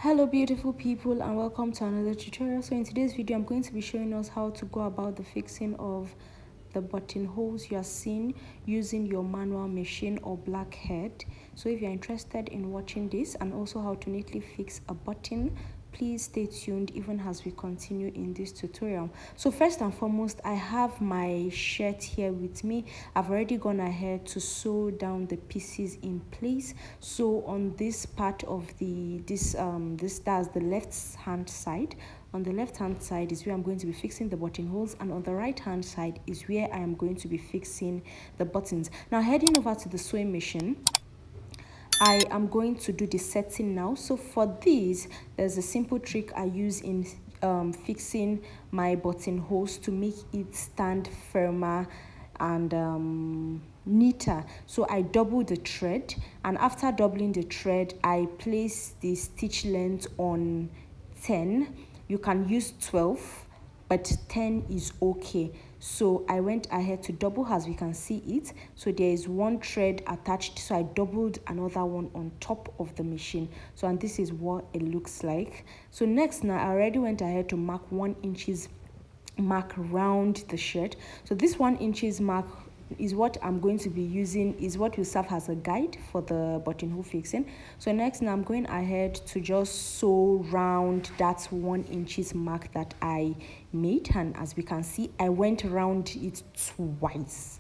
Hello beautiful people and welcome to another tutorial. So in today's video I'm going to be showing us how to go about the fixing of the buttonholes you are seeing using your manual machine or blackhead. So if you're interested in watching this and also how to neatly fix a button, please stay tuned even as we continue in this tutorial. So first and foremost, I have my shirt here with me. I've already gone ahead to sew down the pieces in place. So on this part of that's the left hand side. On the left hand side is where I'm going to be fixing the buttonholes, and on the right hand side is where I am going to be fixing the buttons. Now heading over to the sewing machine, I am going to do the setting now. So for this, there's a simple trick I use in fixing my buttonholes to make it stand firmer and neater. So I double the thread, and after doubling the thread I place the stitch length on 10. You can use 12, but 10 is okay. So I went ahead to double, as we can see it. So there is one thread attached, so I doubled another one on top of the machine. So and this is what it looks like. So next, now I already went ahead to mark 1 inches mark round the shirt. So this 1 inches mark is what I'm going to be using, is what will serve as a guide for the buttonhole fixing. So next, now I'm going ahead to just sew round that 1 inches mark that I made, and as we can see I went around it twice.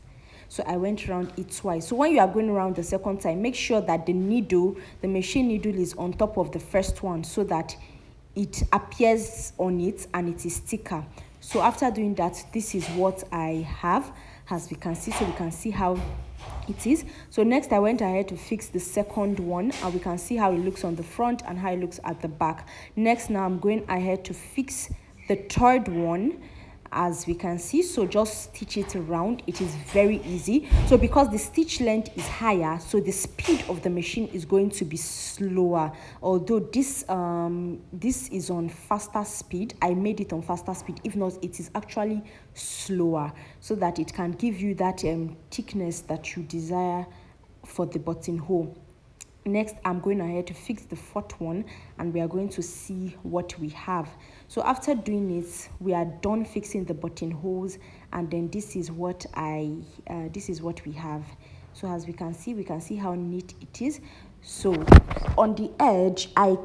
So I went around it twice. So when you are going around the second time, make sure that the machine needle is on top of the first one, so that it appears on it and it is thicker. So after doing that, this is what I have, as we can see. So we can see how it is. So next I went ahead to fix the second one, and we can see how it looks on the front and how it looks at the back. Next, now I'm going ahead to fix the third one, as we can see. So just stitch it around. It is very easy. So because the stitch length is higher, so the speed of the machine is going to be slower. Although this is on faster speed, I made it on faster speed. If not, it is actually slower, so that it can give you that thickness that you desire for the buttonhole. Next, I'm going ahead to fix the fourth one, and we are going to see what we have. So after doing it, we are done fixing the buttonholes, and then this is what we have. So as we can see how neat it is. So on the edge, I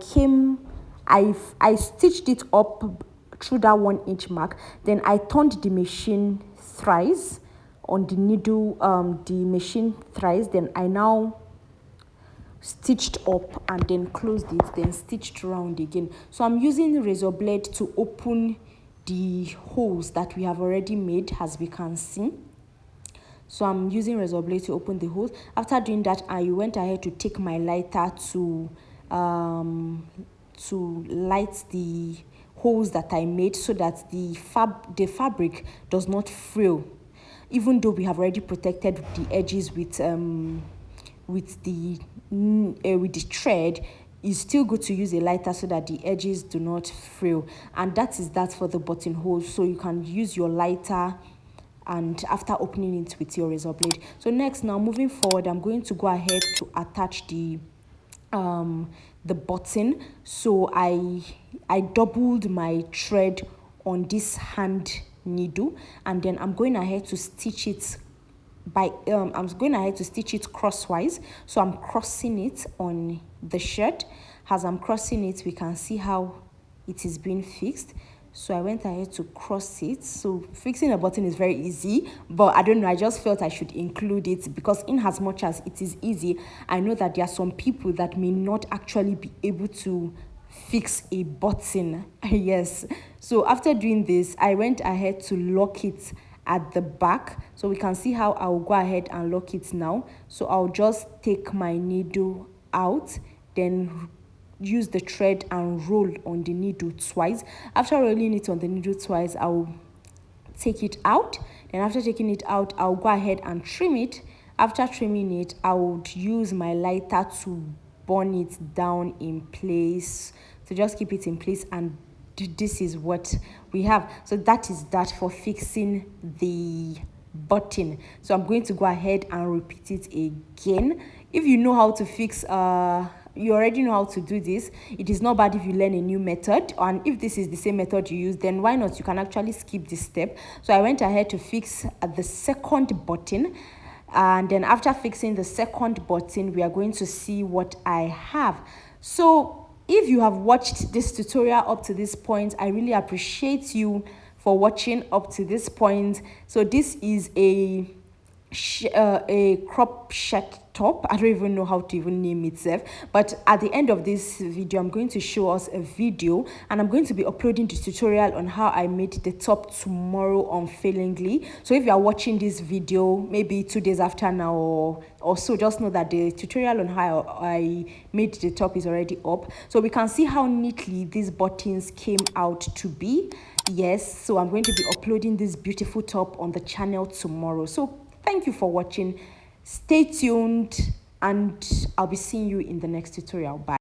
stitched it up through that 1 inch mark. Then I turned the machine thrice on the needle, the machine thrice. Then I now stitched up and then closed it, then stitched around again. So I'm using the razor blade to open the holes that we have already made, as we can see. So I'm using razor blade to open the holes. After doing that, I went ahead to take my lighter to light the holes that I made, so that the fabric does not frill, even though we have already protected the edges with the thread. It's still good to use a lighter so that the edges do not frill, and that is that for the buttonhole. So you can use your lighter, and after opening it with your razor blade. So next, now moving forward, I'm going to go ahead to attach the button. So I doubled my thread on this hand needle, and then I'm going ahead to stitch it crosswise. So I'm crossing it on the shirt. As I'm crossing it, we can see how it is being fixed. So I went ahead to cross it. So fixing a button is very easy, but I don't know, I just felt I should include it, because in as much as it is easy, I know that there are some people that may not actually be able to fix a button. Yes. So after doing this, I went ahead to lock it at the back. So we can see how I'll go ahead and lock it now. So I'll just take my needle out, then use the thread and roll on the needle twice. After rolling it on the needle twice, I'll take it out. Then after taking it out, I'll go ahead and trim it. After trimming it, I would use my lighter to burn it down in place, to just keep it in place, and this is what we have. So that is that for fixing the button. So I'm going to go ahead and repeat it again. If you know how to fix you already know how to do this. It is not bad if you learn a new method, and if this is the same method you use, then why not? You can actually skip this step. So I went ahead to fix the second button, and then after fixing the second button, we are going to see what I have. So if you have watched this tutorial up to this point, I really appreciate you for watching up to this point. So this is a crop shirt top. I don't even know how to even name itself, but at the end of this video I'm going to show us a video, and I'm going to be uploading the tutorial on how I made the top tomorrow unfailingly. So if you are watching this video maybe 2 days after now or so, just know that the tutorial on how I made the top is already up. So we can see how neatly these buttons came out to be. Yes, so I'm going to be uploading this beautiful top on the channel tomorrow. So thank you for watching. Stay tuned, and I'll be seeing you in the next tutorial. Bye.